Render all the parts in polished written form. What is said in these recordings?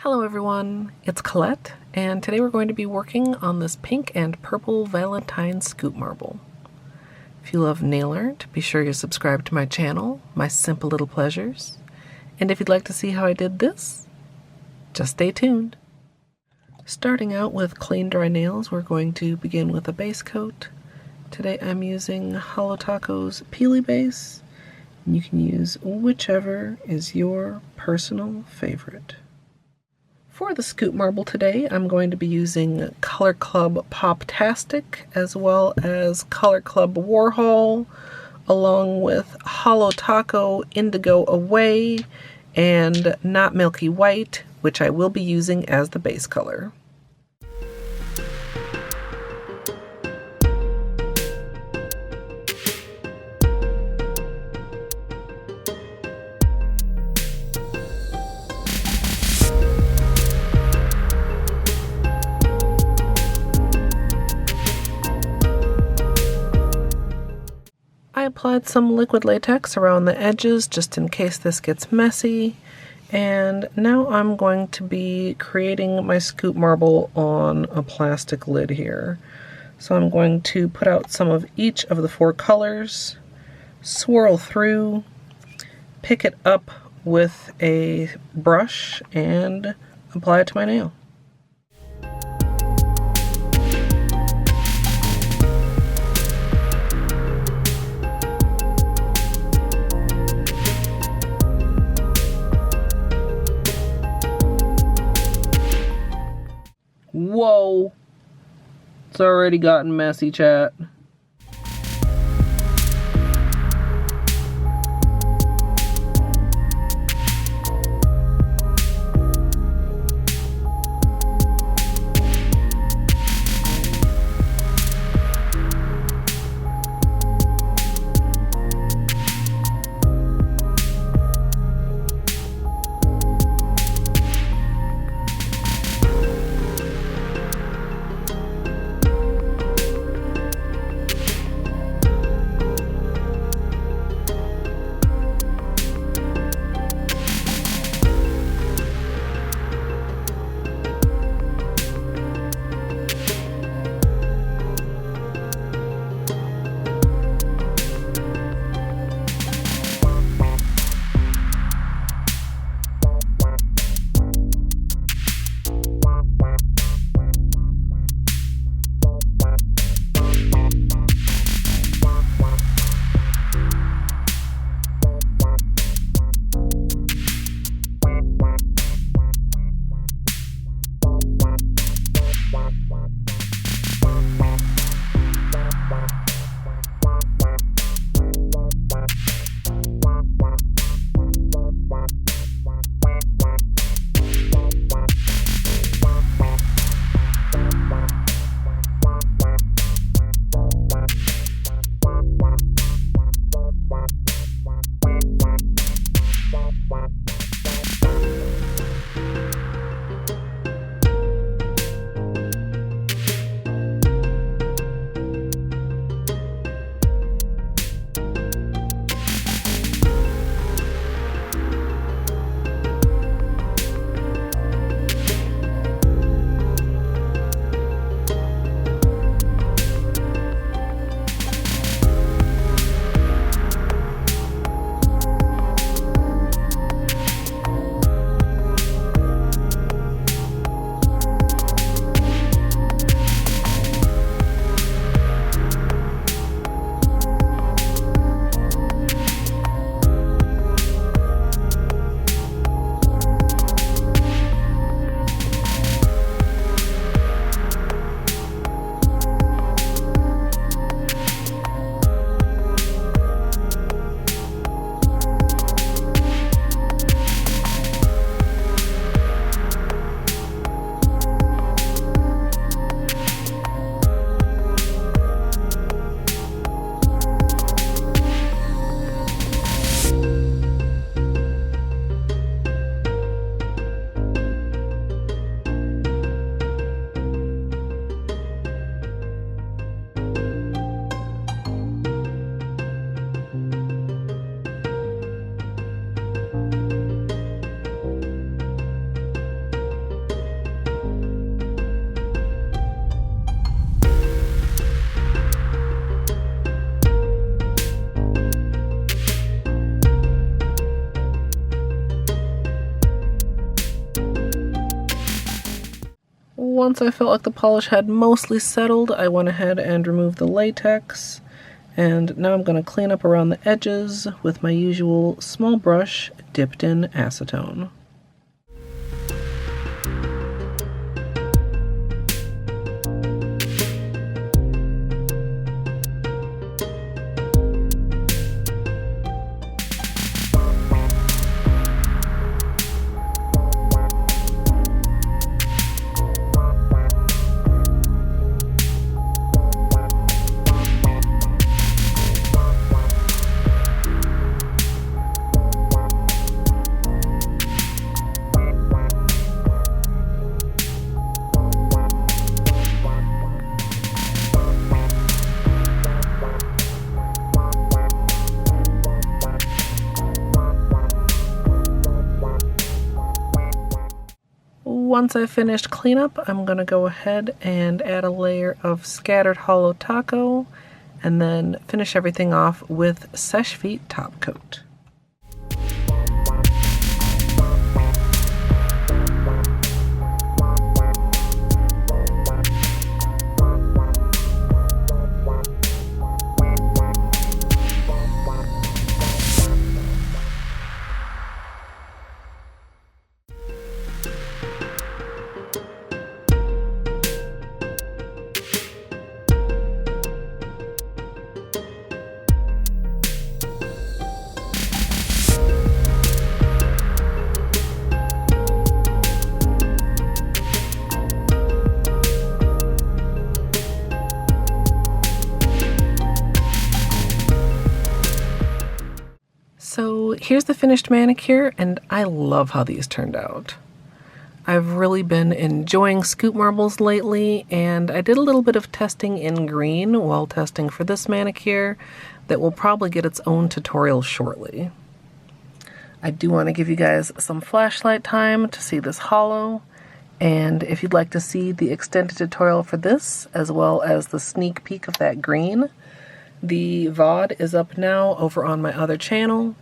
Hello everyone, it's Colette, and today we're going to be working on this pink and purple Valentine scoop marble. If you love nail art, be sure you're subscribed to my channel, My Simple Little Pleasures. And if you'd like to see how I did this, just stay tuned. Starting out with clean dry nails, we're going to begin with a base coat. Today I'm using Holo Taco's Peely Base. You can use whichever is your personal favorite. For the scoop marble today, I'm going to be using Color Club Poptastic as well as Color Club Warhol, along with Holo Taco Indigo Away and Not Milky White, which I will be using as the base color. I applied some liquid latex around the edges just in case this gets messy, and now I'm going to be creating my scoop marble on a plastic lid here. So I'm going to put out some of each of the four colors, swirl through, pick it up with a brush, and apply it to my nail. Whoa, it's already gotten messy, chat. once I felt like the polish had mostly settled, I went ahead and removed the latex. And now I'm going to clean up around the edges with my usual small brush dipped in acetone. Once I've finished cleanup, I'm going to go ahead and add a layer of scattered Holo taco and then finish everything off with Seche Vite top coat. So here's the finished manicure, and I love how these turned out. I've really been enjoying scoop marbles lately, and I did a little bit of testing in green while testing for this manicure that will probably get its own tutorial shortly. I do want to give you guys some flashlight time to see this holo, and if you'd like to see the extended tutorial for this, as well as the sneak peek of that green, the VOD is up now over on my other channel.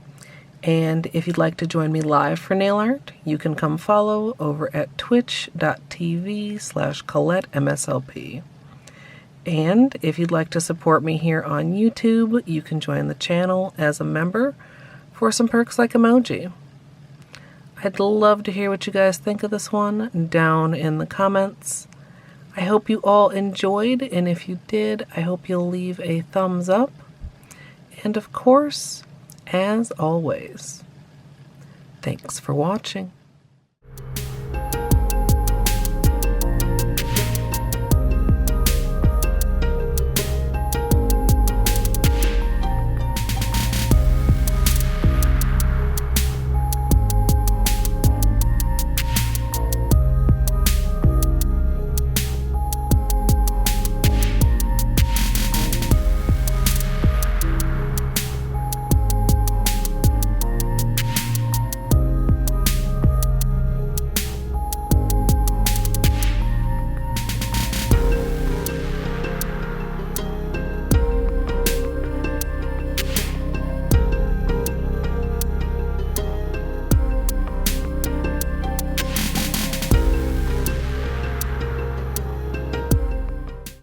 And if you'd like to join me live for nail art, you can come follow over at twitch.tv/Colette MSLP. And if you'd like to support me here on YouTube, you can join the channel as a member for some perks like emoji. I'd love to hear what you guys think of this one down in the comments. I hope you all enjoyed, and if you did, I hope you'll leave a thumbs up. And of course, as always, thanks for watching.